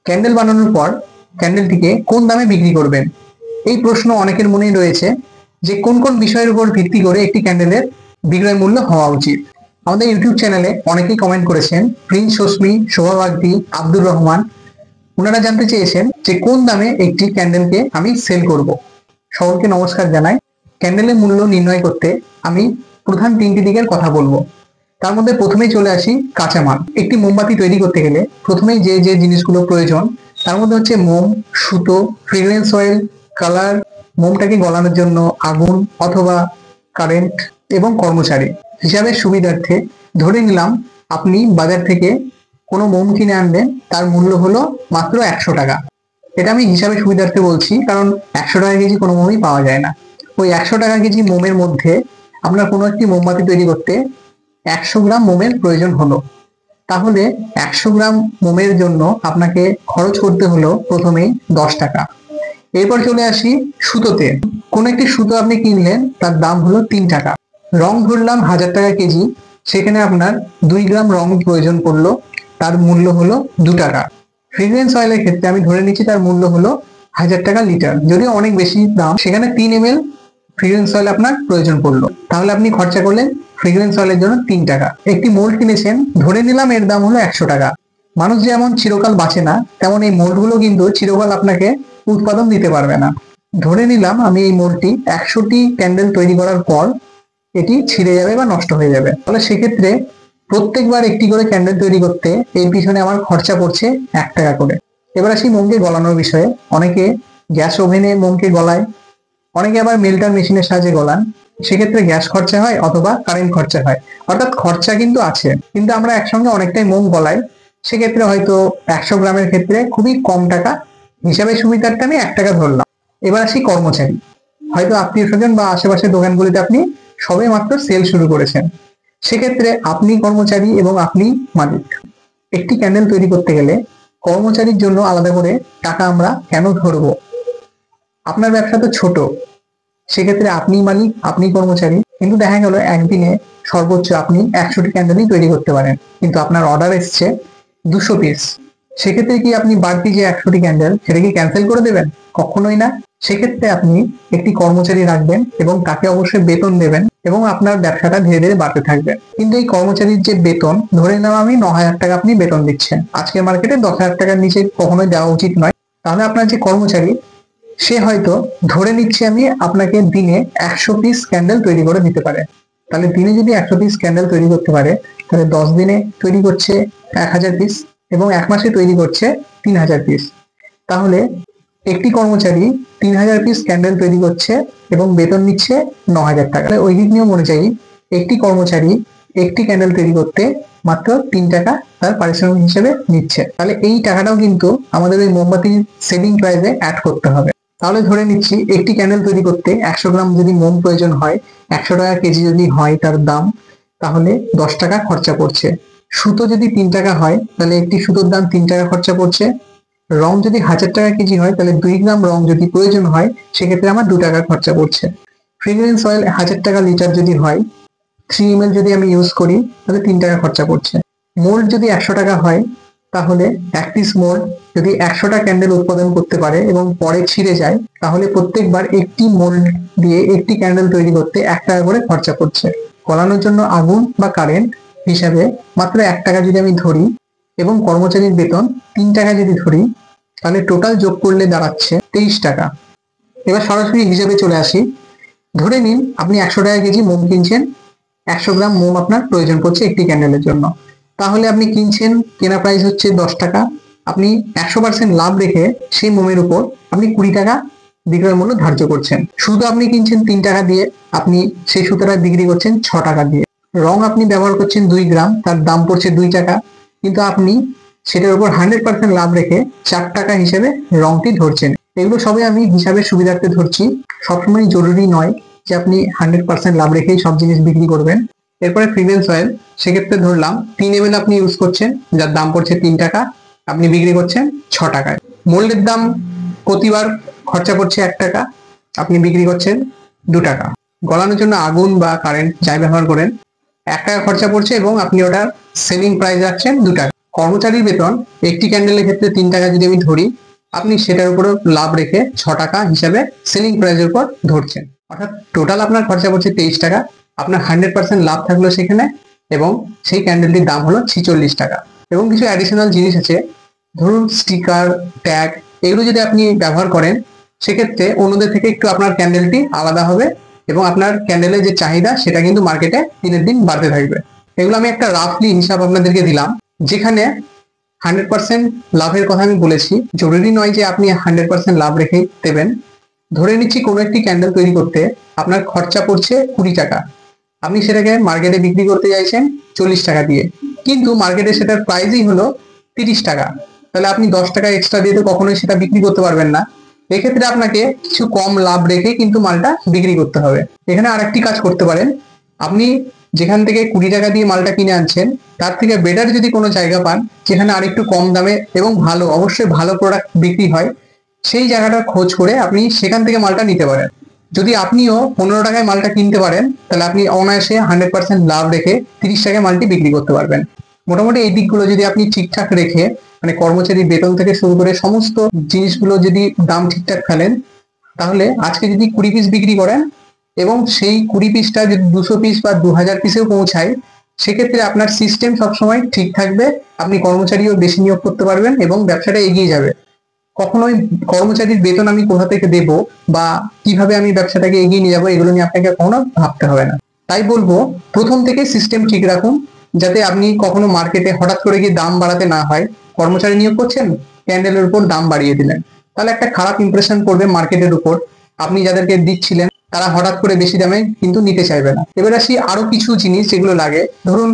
Candle বানানোর পর ক্যান্ডেলটিকে কোন দামে বিক্রি করবেন, এই প্রশ্ন অনেকের মনেই রয়েছে যে কোন কোন বিষয়ের উপর ভিত্তি করে একটি ক্যান্ডেলের বিক্রয় মূল্য হওয়া উচিত। আমাদের ইউটিউব চ্যানেলে অনেকেই কমেন্ট করেছেন, প্রিন্স শোসমি, শোভা বাগদি, আব্দুর রহমান, ওনারা জানতে চেয়েছেন যে কোন দামে একটি ক্যান্ডেলকে আমি সেল করব। সকলকে নমস্কার জানাই। ক্যান্ডেলের মূল্য নির্ণয় করতে আমি প্রধান তিনটি দিকের কথা বলবো। তার মধ্যে প্রথমেই চলে আসি কাঁচামাল। একটি মোমবাতি তৈরি করতে গেলে প্রথমেই যে যে জিনিসগুলো প্রয়োজন তার মধ্যে হচ্ছে মোম, সুতো, ফ্রিগ্রেন্স অয়েল, কালার, মোমটাকে গলানোর জন্য আগুন অথবা কারেন্ট এবং কর্মচারী। হিসাবের সুবিধার্থে ধরে নিলাম আপনি বাজার থেকে কোনো মোম কিনে আনলেন, তার মূল্য হলো মাত্র 100 টাকা। এটা আমি হিসাবের সুবিধার্থে বলছি, কারণ 100 টাকা কেজি কোনো মোমই পাওয়া যায় না। ওই 100 টাকা কেজি মোমের মধ্যে আপনার কোনো একটি মোমবাতি তৈরি করতে 100 গ্রাম মোমের প্রয়োজন হলো। তাহলে 100 গ্রাম মোমের জন্য আপনাকে খরচ করতে হলো প্রথমেই 10 টাকা। এরপর চলে আসি সুতোতে। কোনো একটি সুতো আপনি কিনলেন, তার দাম হলো 3 টাকা। রং ধরলাম 1000 টাকা কেজি, সেখানে আপনার 2 গ্রাম রং প্রয়োজন পড়লো, তার মূল্য হলো 2 টাকা। ফ্রিগ্রেন্স অয়েলের ক্ষেত্রে আমি ধরে নিচ্ছি তার মূল্য হলো 1000 টাকা লিটার, যদিও অনেক বেশি দাম, সেখানে 3 ml ফ্রিগ্রেন্স অয়েল আপনার প্রয়োজন পড়লো। তাহলে আপনি খরচা করলেন ফ্রিগ্রেন্স অয়েলের জন্য 3 টাকা। একটি মোল্ড কিনেছেন, ধরে নিলাম এর দাম হলো 100 টাকা। মানুষ যেমন চিরকাল বাঁচে না, তেমন এই মোল্ড গুলো কিন্তু চিরকাল আপনাকে উৎপাদন দিতে পারবে না। ধরে নিলাম আমি এই মোল্ডটি 100টি ক্যান্ডেল তৈরি করার পর এটি ছিঁড়ে যাবে বা নষ্ট হয়ে যাবে। তাহলে সেক্ষেত্রে প্রত্যেকবার একটি করে ক্যান্ডেল তৈরি করতে এর পিছনে আমার খরচা পড়ছে 1 টাকা করে। এবার আসি মোমকে গলানোর বিষয়ে। অনেকে গ্যাস ওভেনে মোমকে গলায়, অনেকে আবার মেল্টার মেশিনের সাহায্যে গলান। সেক্ষেত্রে গ্যাস খরচা হয় অথবা কারেন্ট খরচা হয়, অর্থাৎ খরচা কিন্তু আছে, কিন্তু আমরা একসঙ্গে অনেকটাই মোম গলাই। সেক্ষেত্রে হয়তো 100 গ্রামের ক্ষেত্রে খুবই কম টাকা, হিসাবের সুবিধার্থে আমি 1 টাকা ধরলাম। এবার আসি কর্মচারী। হয়তো আত্মীয় স্বজন বা আশেপাশের দোকানগুলিতে আপনি সবে মাত্র সেল শুরু করেছেন, সেক্ষেত্রে আপনি কর্মচারী এবং আপনি মালিক। একটি ক্যান্ডেল তৈরি করতে গেলে কর্মচারীর জন্য আলাদা করে টাকা আমরা কেন ধরবো? আপনার ব্যবসা তো ছোট, সেক্ষেত্রে আপনি মালিক, আপনি কর্মচারী, কিন্তু দেখা গেল একদিনে সর্বোচ্চ আপনি 100টি ক্যান্ডেলই তৈরি করতে পারেন, কিন্তু আপনার অর্ডার এসছে 200 পিস। সেক্ষেত্রে কি আপনি বাড়তি যে 100টি ক্যান্ডেল সেটা কি ক্যান্সেল করে দেবেন? কখনোই না। সেক্ষেত্রে আপনি একটি কর্মচারী রাখবেন এবং তাকে অবশ্যই বেতন দেবেন এবং আপনার ব্যবসাটা ধীরে ধীরে বাড়তে থাকবে। কিন্তু এই কর্মচারীর যে বেতন, ধরে নিলাম আমি 9000 টাকা আপনি বেতন দিচ্ছেন, আজকের মার্কেটে 10,000 টাকার নিচে কখনোই দেওয়া উচিত নয়। তাহলে আপনার যে কর্মচারী, সে হয়তো ধরে নিচ্ছে আমি আপনাকে দিনে 100 পিস ক্যান্ডেল তৈরি করে দিতে পারে। তাহলে দিনে যদি 100 পিস ক্যান্ডেল তৈরি করতে পারে, তাহলে 10 দিনে তৈরি করছে 1000 পিস এবং 1 মাসে তৈরি করছে 3000 পিস। তাহলে একটি কর্মচারী 3000 পিস ক্যান্ডেল তৈরি করছে এবং বেতন নিচ্ছে 9000 টাকা। ঐহিক নিয়ম অনুযায়ী একটি কর্মচারী একটি ক্যান্ডেল তৈরি করতে মাত্র 3 টাকা তার পারিশ্রমিক হিসেবে নিচ্ছে। তাহলে এই টাকাটাও কিন্তু আমাদের ওই মোমবাতির সেলিং প্রাইসে অ্যাড করতে হবে। তাহলে ধরে নিচ্ছি একটি ক্যান্ডেল তৈরি করতে 100 গ্রাম যদি মোম প্রয়োজন হয়, 100 টাকা কেজি যদি হয় তার দাম, তাহলে 10 টাকা খরচা পড়ছে। সুতো যদি 3 টাকা হয়, তাহলে একটি সুতোর দাম 3 টাকা খরচা পড়ছে। রং যদি 1000 টাকা কেজি হয়, তাহলে 2 গ্রাম রং যদি প্রয়োজন হয়, সেক্ষেত্রে আমার 2 টাকা খরচা পড়ছে। ফ্রিগ্রেন্স অয়েল 1000 টাকা লিটার যদি হয়, 3 ml যদি আমি ইউজ করি, তাহলে 3 টাকা খরচা পড়ছে। মোল্ড যদি 100 টাকা হয়, তাহলে এক পিস মোল্ড যদি 100টা ক্যান্ডেল উৎপাদন করতে পারে এবং পরে ছিঁড়ে যায়, তাহলে প্রত্যেকবার একটি মোল্ড দিয়ে একটি ক্যান্ডেল তৈরি করতে 1 টাকা করে খরচা পড়ছে। গলানোর জন্য আগুন বা কারেন্ট হিসাবে মাত্র 1 টাকা যদি আমি ধরি এবং কর্মচারীর বেতন 3 টাকা যদি ধরি, তাহলে টোটাল যোগ করলে দাঁড়াচ্ছে 23 টাকা। এবার সরাসরি হিসেবে চলে আসি। ধরে নিন আপনি 100 টাকা কেজি মোম কিনছেন, 100 গ্রাম মোম আপনার প্রয়োজন পড়ছে একটি ক্যান্ডেলের জন্য। তাহলে আপনি কিনছেন, কেনা প্রাইস হচ্ছে 10 টাকা। আপনি 100% লাভ রেখে সেই মোমের উপর আপনি 20 টাকা বিক্রয় মূল্য ধার্য করছেন। সুতো আপনি কিনছেন 3 টাকা দিয়ে, আপনি সেই সুতোটা বিক্রি করছেন 6 টাকা দিয়ে। রং আপনি ব্যবহার করছেন 2 গ্রাম, তার দাম পড়ছে 2 টাকা, কিন্তু আপনি সেটার উপর 100% লাভ রেখে 4 টাকা হিসেবে রংটি ধরছেন। এগুলো সবই আমি হিসাবের সুবিধার্থে ধরছি, সবসময় জরুরি নয় যে আপনি 100% লাভ রেখেই সব জিনিস বিক্রি করবেন। এরপরে ফ্রিগ্রেন্স অয়েল, সেক্ষেত্রে ধরলাম 3 ml আপনি ইউজ করছেন, যার দাম পড়ছে 3 টাকা, আপনি বিক্রি করছেন 6 টাকায়। মোল্ডের দাম প্রতিবার খরচা পড়ছে 1 টাকা, আপনি বিক্রি করছেন 2 টাকা। গলানোর জন্য আগুন বা কারেন্ট যাই ব্যবহার করেন, 1 টাকা খরচা পড়ছে এবং আপনি ওটার সেলিং প্রাইস রাখছেন 2 টাকা। কর্মচারীর বেতন একটি ক্যান্ডেলের ক্ষেত্রে 3 টাকা যদি আমি ধরি, আপনি সেটার উপরে লাভ রেখে 6 টাকা হিসাবে সেলিং প্রাইসের উপর ধরছেন। অর্থাৎ টোটাল আপনার খরচা পড়ছে 23 টাকা, আপনার 100% লাভ থাকলো সেখানে, এবং সেই ক্যান্ডেলটির দাম হলো 46 টাকা। এবং কিছু অ্যাডিশনাল জিনিস আছে, ধরুন স্টিকার, ট্যাগ, এগুলো যদি আপনি ব্যবহার করেন সেক্ষেত্রে অন্যদের থেকে একটু আপনার ক্যান্ডেলটি আলাদা হবে, এবং আপনার ক্যান্ডেলের যে চাহিদা সেটা কিন্তু মার্কেটে দিনের দিন বাড়তে থাকবে। এগুলো আমি একটা রাফলি হিসাব আপনাদেরকে দিলাম, যেখানে 100% লাভের কথা আমি বলেছি। জরুরি নয় যে আপনি 100% লাভ রেখেই দেবেন। ধরে নিচ্ছি কোনো একটি ক্যান্ডেল তৈরি করতে আপনার খরচা পড়ছে 20 টাকা, আপনি সেটাকে মার্কেটে বিক্রি করতে চাইছেন 40 টাকা দিয়ে, কিন্তু মার্কেটে সেটার প্রাইসই হলো 30 টাকা। তাহলে আপনি 10 টাকা এক্সট্রা দিয়ে তো কখনোই সেটা বিক্রি করতে পারবেন না। এক্ষেত্রে আপনাকে কিছু কম লাভ রেখে কিন্তু মালটা বিক্রি করতে হবে। এখানে আরেকটি কাজ করতে পারেন, আপনি যেখান থেকে 20 টাকা দিয়ে মালটা কিনে আনছেন তার থেকে বেটার যদি কোনো জায়গা পান যেখানে আরেকটু কম দামে এবং ভালো, অবশ্যই ভালো প্রোডাক্ট বিক্রি হয়, সেই জায়গাটার খোঁজ করে আপনি সেখান থেকে মালটা নিতে পারেন। যদি আপনিও 15 টাকায় মালটা কিনতে পারেন তাহলে আপনি অনায়াসে 100% লাভ রেখে 30 টাকায় মালটি বিক্রি করতে পারবেন। মোটামুটি এই দিকগুলো যদি আপনি ঠিকঠাক রেখে, মানে কর্মচারীর বেতন থেকে শুরু করে সমস্ত জিনিসগুলো যদি দাম ঠিকঠাক ফেলেন, তাহলে আজকে যদি 20 পিস বিক্রি করেন এবং সেই 20 পিসটা যদি 200 পিস বা 2000 পিসেও পৌঁছায়, সেক্ষেত্রে আপনার সিস্টেম সবসময় ঠিক থাকবে, আপনি কর্মচারীও বেশি নিয়োগ করতে পারবেন এবং ব্যবসাটা এগিয়ে যাবে। কখনোই কর্মচারীর বেতন আমি কোথা থেকে দেব বা কিভাবে আমি ব্যবসাটাকে এগিয়ে নিয়ে যাবো এগুলো নিয়ে আপনাকে কখনো ভাবতে হবে না। তাই বলবো, প্রথম থেকে সিস্টেম ঠিক রাখুন, যাতে আপনি কখনো মার্কেটে হঠাৎ করে গিয়ে দাম বাড়াতে না হয়। কর্মচারী নিয়োগ করছেন, ক্যান্ডেলের উপর দাম বাড়িয়ে দিলেন, তাহলে একটা খারাপ ইমপ্রেশন পড়বে মার্কেটের উপর। আপনি যাদেরকে দিচ্ছিলেন তারা হঠাৎ করে বেশি দামে কিন্তু নিতে চাইবে না। এবার আসি আরো কিছু জিনিস যেগুলো লাগে। ধরুন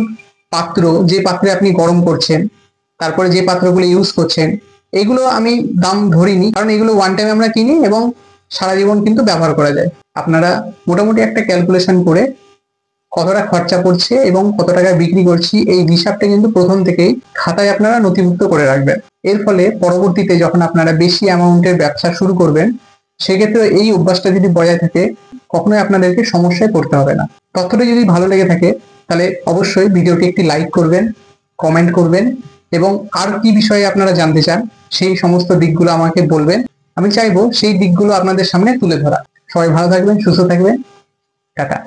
পাত্র, যে পাত্রে আপনি গরম করছেন, তারপরে যে পাত্রগুলো ইউজ করছেন, এগুলো আমি দাম ধরিনি, কারণ এগুলো ওয়ান টাইম আমরা কিনি এবং সারা জীবন কিন্তু ব্যবহার করা যায়। আপনারা মোটামুটি একটা ক্যালকুলেশন করে কতটা খরচা পড়ছে এবং কত টাকায় বিক্রি করছি এই হিসাবটা কিন্তু প্রথম থেকেই খাতায় আপনারা নথিভুক্ত করে রাখবেন। এর ফলে পরবর্তীতে যখন আপনারা বেশি অ্যামাউন্টের ব্যবসা শুরু করবেন, সেক্ষেত্রে এই অভ্যাসটা যদি বজায় থাকে কখনোই আপনাদেরকে সমস্যায় পড়তে হবে না। তথ্যটা যদি ভালো লেগে থাকে তাহলে অবশ্যই ভিডিওটি একটি লাইক করবেন, কমেন্ট করবেন, এবং আর কি বিষয়ে আপনারা জানতে চান সেই সমস্ত দিকগুলো আমাকে বলবেন। আমি চাইবো সেই দিকগুলো আপনাদের সামনে তুলে ধরা। সবাই ভালো থাকবেন, সুস্থ থাকবেন, টাটা।